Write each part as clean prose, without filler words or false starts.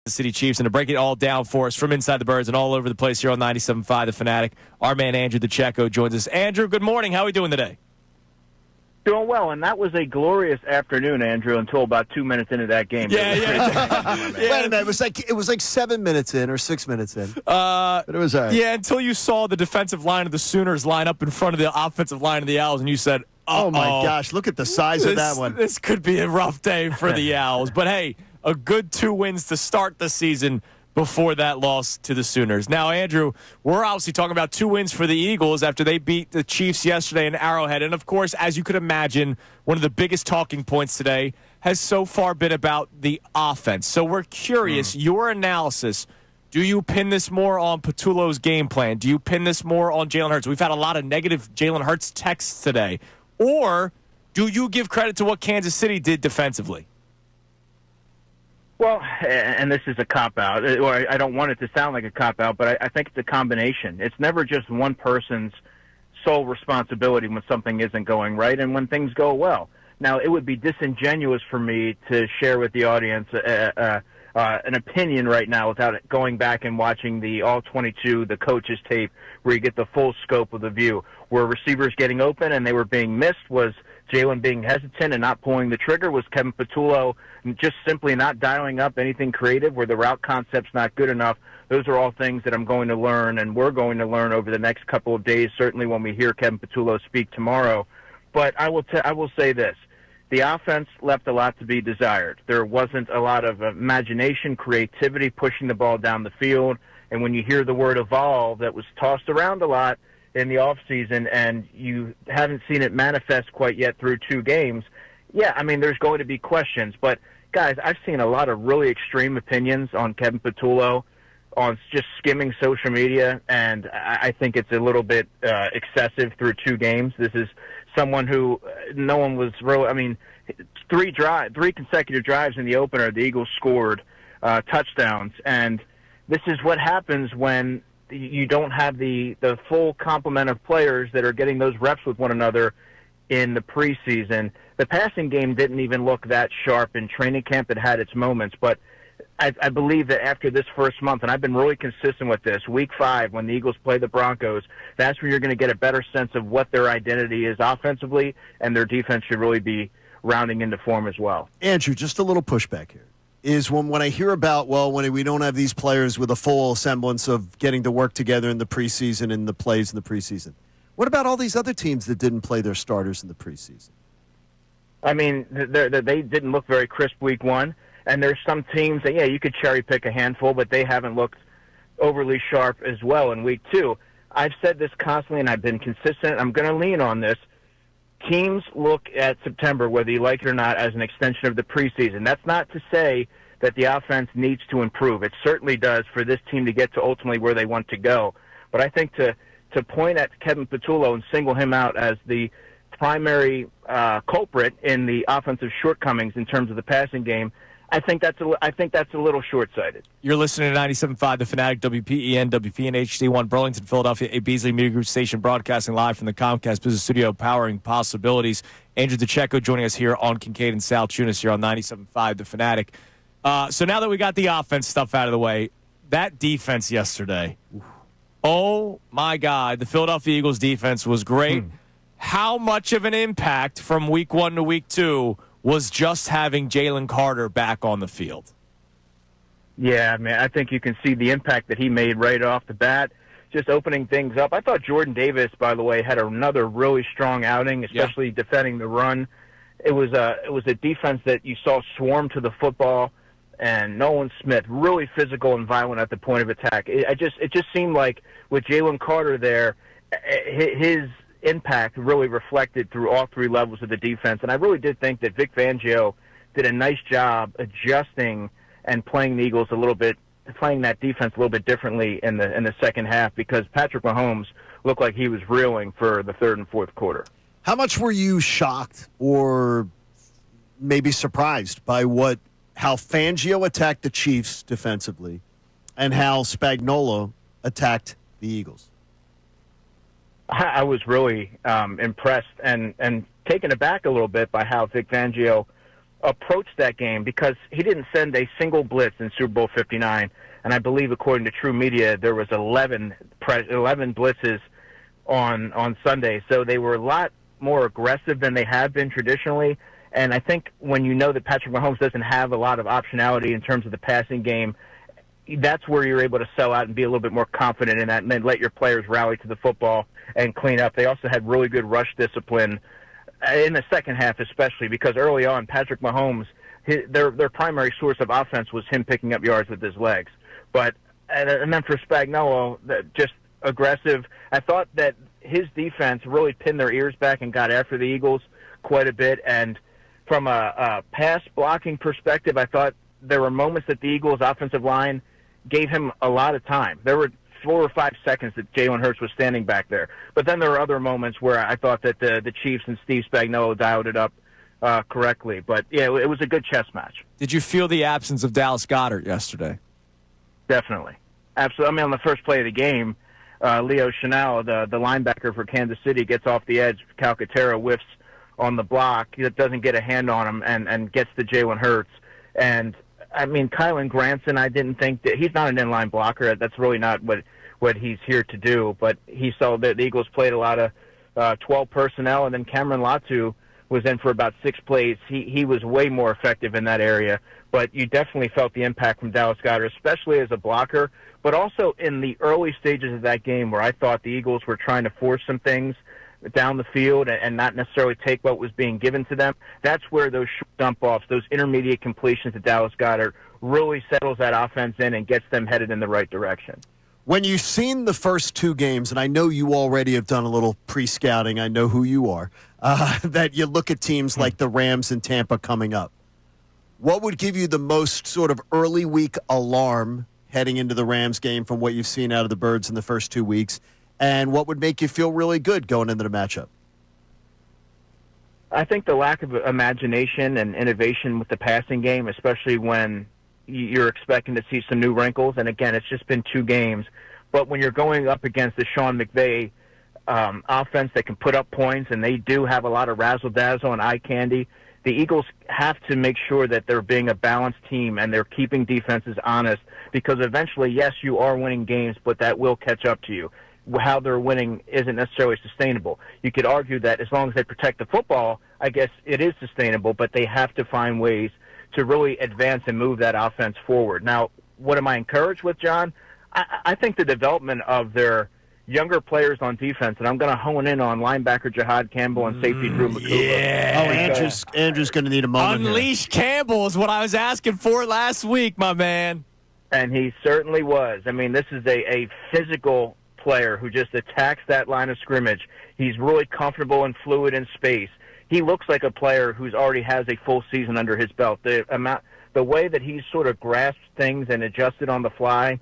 City Chiefs, and to break it all down for us from inside the birds and all over the place here on 97.5 The Fanatic, our man Andrew DiCecco joins us. Andrew, good morning. How are we doing today? Doing well, and that was a glorious afternoon, Andrew, until about 2 minutes into that game. Yeah. Wait a minute, it was like 7 minutes in or 6 minutes in. But it was all right. Yeah, until you saw the defensive line of the Sooners line up in front of the offensive line of the Owls, and you said, oh my gosh, look at the size of that one. This could be a rough day for the Owls. But hey, a good 2 wins to start the season before that loss to the Sooners. Now, Andrew, we're obviously talking about 2 wins for the Eagles after they beat the Chiefs yesterday in Arrowhead. And, of course, as you could imagine, one of the biggest talking points today has so far been about the offense. So we're curious, your analysis, do you pin this more on Patullo's game plan? Do you pin this more on Jalen Hurts? We've had a lot of negative Jalen Hurts texts today. Or do you give credit to what Kansas City did defensively? Well, and this is a cop-out, or I don't want it to sound like a cop-out, but I think it's a combination. It's never just one person's sole responsibility when something isn't going right and when things go well. Now, it would be disingenuous for me to share with the audience an opinion right now without going back and watching the All-22, the coaches' tape, where you get the full scope of the view. Were receivers getting open and they were being missed? Was Jalen being hesitant and not pulling the trigger? Was Kevin Patullo just simply not dialing up anything creative? Were the route concepts not good enough? Those are all things that I'm going to learn, and we're going to learn over the next couple of days, certainly when we hear Kevin Patullo speak tomorrow. But I will say this. The offense left a lot to be desired. There wasn't a lot of imagination, creativity, pushing the ball down the field. And when you hear the word evolve that was tossed around a lot in the offseason and you haven't seen it manifest quite yet through 2 games, yeah, I mean, there's going to be questions. But, guys, I've seen a lot of really extreme opinions on Kevin Patullo, on just skimming social media, and I think it's a little bit excessive through 2 games. This is someone who no one was really – I mean, 3 consecutive drives in the opener, the Eagles scored touchdowns. And this is what happens when you don't have the full complement of players that are getting those reps with one another in the preseason. The passing game didn't even look that sharp in training camp. It had its moments, but I believe that after this first month, and I've been really consistent with this, week 5, when the Eagles play the Broncos, that's where you're going to get a better sense of what their identity is offensively, and their defense should really be rounding into form as well. Andrew, just a little pushback here. Is when I hear about, when we don't have these players with a full semblance of getting to work together in the preseason and the plays in the preseason, what about all these other teams that didn't play their starters in the preseason? I mean, they didn't look very crisp week 1. And there's some teams that, you could cherry pick a handful, but they haven't looked overly sharp as well in week 2. I've said this constantly, and I've been consistent. I'm going to lean on this. Teams look at September, whether you like it or not, as an extension of the preseason. That's not to say that the offense needs to improve. It certainly does for this team to get to ultimately where they want to go. But I think to point at Kevin Patullo and single him out as the primary culprit in the offensive shortcomings in terms of the passing game, I think that's a little short-sighted. You're listening to 97.5 The Fanatic, WPEN, WPN HD1, Burlington, Philadelphia, a Beasley Media Group station broadcasting live from the Comcast Business Studio, powering possibilities. Andrew DiCecco joining us here on Kincade and Salciunas here on 97.5 The Fanatic. So now that we got the offense stuff out of the way, that defense yesterday, oh my God, the Philadelphia Eagles defense was great. How much of an impact from week 1 to week 2 was just having Jalen Carter back on the field? Yeah, man, I think you can see the impact that he made right off the bat, just opening things up. I thought Jordan Davis, by the way, had another really strong outing, especially defending the run. It was a defense that you saw swarm to the football, and Nolan Smith, really physical and violent at the point of attack. It just seemed like with Jalen Carter there, his impact really reflected through all 3 levels of the defense. And I really did think that Vic Fangio did a nice job adjusting and playing the Eagles playing that defense a little bit differently in the second half, because Patrick Mahomes looked like he was reeling for the 3rd and 4th quarter. How much were you shocked or maybe surprised by how Fangio attacked the Chiefs defensively and how Spagnuolo attacked the Eagles? I was really impressed and taken aback a little bit by how Vic Fangio approached that game, because he didn't send a single blitz in Super Bowl 59, and I believe, according to True Media, there was 11 blitzes on Sunday. So they were a lot more aggressive than they have been traditionally. And I think when you know that Patrick Mahomes doesn't have a lot of optionality in terms of the passing game, that's where you're able to sell out and be a little bit more confident in that, and then let your players rally to the football and clean up. They also had really good rush discipline in the second half, especially because early on, Patrick Mahomes, their primary source of offense was him picking up yards with his legs. But and then for Spagnuolo, just aggressive. I thought that his defense really pinned their ears back and got after the Eagles quite a bit. And from a pass blocking perspective, I thought there were moments that the Eagles' offensive line gave him a lot of time. There were 4 or 5 seconds that Jalen Hurts was standing back there. But then there were other moments where I thought that the Chiefs and Steve Spagnuolo dialed it up correctly. But, yeah, it was a good chess match. Did you feel the absence of Dallas Goedert yesterday? Definitely. Absolutely. I mean, on the first play of the game, Leo Chenal, the linebacker for Kansas City, gets off the edge. Calcaterra whiffs on the block. He doesn't get a hand on him and gets to Jalen Hurts. And, I mean, Kylan Granson, I didn't think that he's not an inline blocker. That's really not what he's here to do. But he saw that the Eagles played a lot of 12 personnel, and then Cameron Latu was in for about 6 plays. He was way more effective in that area. But you definitely felt the impact from Dallas Goedert, especially as a blocker, but also in the early stages of that game where I thought the Eagles were trying to force some things down the field and not necessarily take what was being given to them. That's where those short dump-offs, those intermediate completions to Dallas Goedert really settles that offense in and gets them headed in the right direction. When you've seen the first 2 games, and I know you already have done a little pre-scouting, I know who you are, that you look at teams like the Rams and Tampa coming up. What would give you the most sort of early week alarm heading into the Rams game from what you've seen out of the Birds in the first 2 weeks? And what would make you feel really good going into the matchup? I think the lack of imagination and innovation with the passing game, especially when you're expecting to see some new wrinkles. And again, it's just been 2 games. But when you're going up against the Sean McVay offense that can put up points, and they do have a lot of razzle-dazzle and eye candy, the Eagles have to make sure that they're being a balanced team and they're keeping defenses honest, because eventually, yes, you are winning games, but that will catch up to you. How they're winning isn't necessarily sustainable. You could argue that as long as they protect the football, I guess it is sustainable, but they have to find ways to really advance and move that offense forward. Now, what am I encouraged with, John? I think the development of their younger players on defense, and I'm going to hone in on linebacker Jahad Campbell and safety Drew McCouba. Yeah. Andrew's going to need a moment. Unleash Campbell is what I was asking for last week, my man. And he certainly was. I mean, this is a physical player who just attacks that line of scrimmage. He's really comfortable and fluid in space. He looks like a player who's already has a full season under his belt. The way that he's sort of grasped things and adjusted on the fly,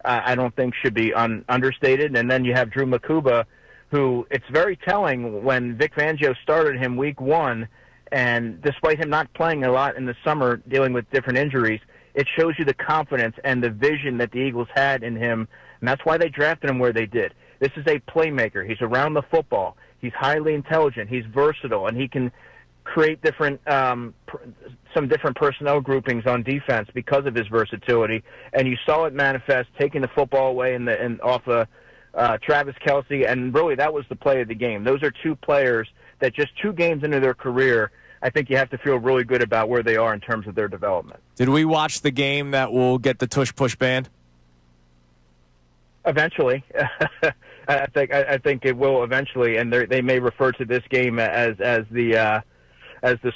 I don't think should be understated. And then you have Drew McCouba, who it's very telling when Vic Fangio started him week 1, and despite him not playing a lot in the summer dealing with different injuries, it shows you the confidence and the vision that the Eagles had in him, and that's why they drafted him where they did. This is a playmaker. He's around the football. He's highly intelligent. He's versatile, and he can create different some different personnel groupings on defense because of his versatility. And you saw it manifest, taking the football away off Travis Kelce, and really that was the play of the game. Those are 2 players that just 2 games into their career, I think you have to feel really good about where they are in terms of their development. Did we watch the game that will get the tush push banned? Eventually. I think it will eventually, and they may refer to this game as the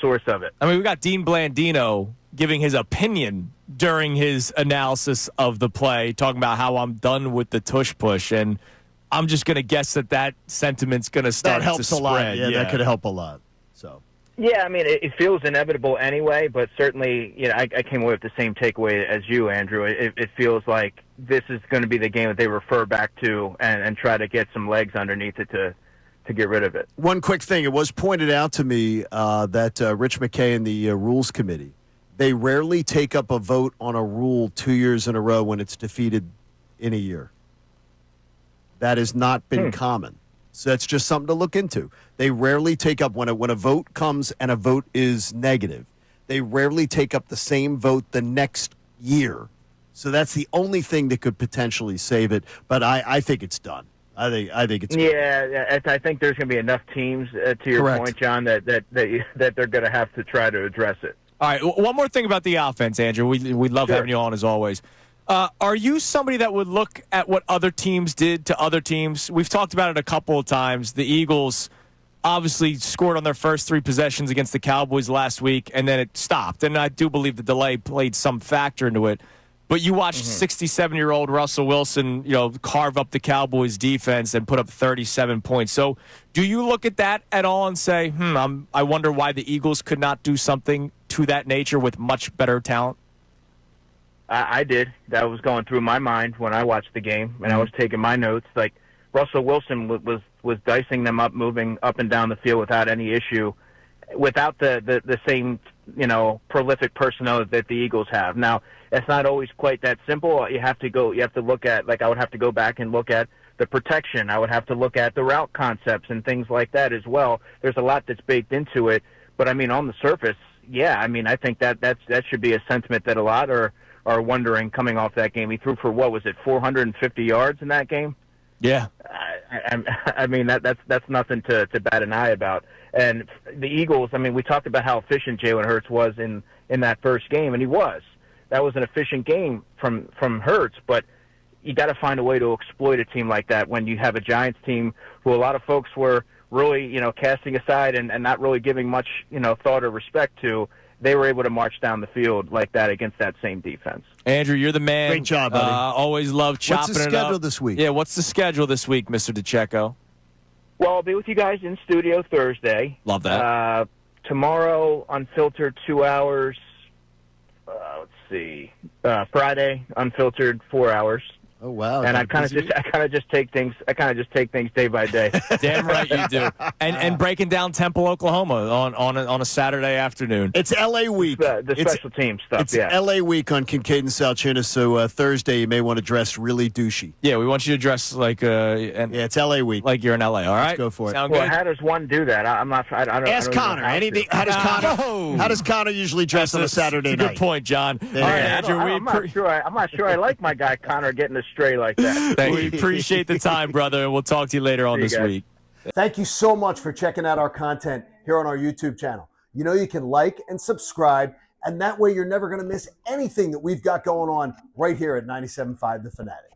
source of it. I mean, we got Dean Blandino giving his opinion during his analysis of the play, talking about how I'm done with the tush push, and I'm just going to guess that sentiment's going to start to spread. That helps a lot. Yeah, that could help a lot. So. Yeah, I mean, it feels inevitable anyway, but certainly, I came away with the same takeaway as you, Andrew. It feels like this is going to be the game that they refer back to and try to get some legs underneath it to get rid of it. One quick thing. It was pointed out to me that Rich McKay and the Rules Committee, they rarely take up a vote on a rule 2 years in a row when it's defeated in a year. That has not been common. So that's just something to look into. They rarely take up when a vote comes and a vote is negative. They rarely take up the same vote the next year. So that's the only thing that could potentially save it. But I think it's done. I think it's yeah. I think there's going to be enough teams to your Correct. point, John, that they're going to have to try to address it. All right, one more thing about the offense, Andrew. We love having you on as always. Are you somebody that would look at what other teams did to other teams? We've talked about it a couple of times. The Eagles obviously scored on their first 3 possessions against the Cowboys last week, and then it stopped. And I do believe the delay played some factor into it. But you watched 67-year-old Russell Wilson, carve up the Cowboys defense and put up 37 points. So do you look at that at all and say, I wonder why the Eagles could not do something to that nature with much better talent? I did. That was going through my mind when I watched the game, and I was taking my notes. Like, Russell Wilson was dicing them up, moving up and down the field without any issue, without the same, prolific personnel that the Eagles have. Now, it's not always quite that simple. You have to look at, like, I would have to go back and look at the protection. I would have to look at the route concepts and things like that as well. There's a lot that's baked into it. But, on the surface, yeah, I think that should be a sentiment that a lot are wondering coming off that game. He threw for, 450 yards in that game? Yeah. That's nothing to bat an eye about. And the Eagles, we talked about how efficient Jalen Hurts was in that first game, and he was. That was an efficient game from Hurts, but you got to find a way to exploit a team like that when you have a Giants team who a lot of folks were really, casting aside and not really giving much, thought or respect to. They were able to march down the field like that against that same defense. Andrew, you're the man. Great job, buddy. Always love chopping it up. What's the schedule this week? Yeah, what's the schedule this week, Mr. DiCecco? Well, I'll be with you guys in studio Thursday. Love that. Tomorrow, Unfiltered, 2 hours. Let's see. Friday, Unfiltered, 4 hours. Oh wow! And I kind of just take things day by day. Damn right you do. And breaking down Temple, Oklahoma on a Saturday afternoon. It's L.A. week. The special team stuff. It's yeah. L.A. week on Kincade and Salciunas. So Thursday you may want to dress really douchey. Yeah, we want you to dress like it's L.A. week. Like you're in L.A. All right, let's go for it. Sound Well, good? how does one do that? I'm not. I don't. Ask Connor. Anything? How does Connor usually dress on a Saturday night? Good point, John. All right, Andrew. I'm not sure I like my guy Connor getting astray like that. We appreciate the time, brother, and we'll talk to you later on this week. Thank you so much for checking out our content here on our YouTube channel. You can like and subscribe, and that way you're never going to miss anything that we've got going on right here at 97.5 The Fanatic.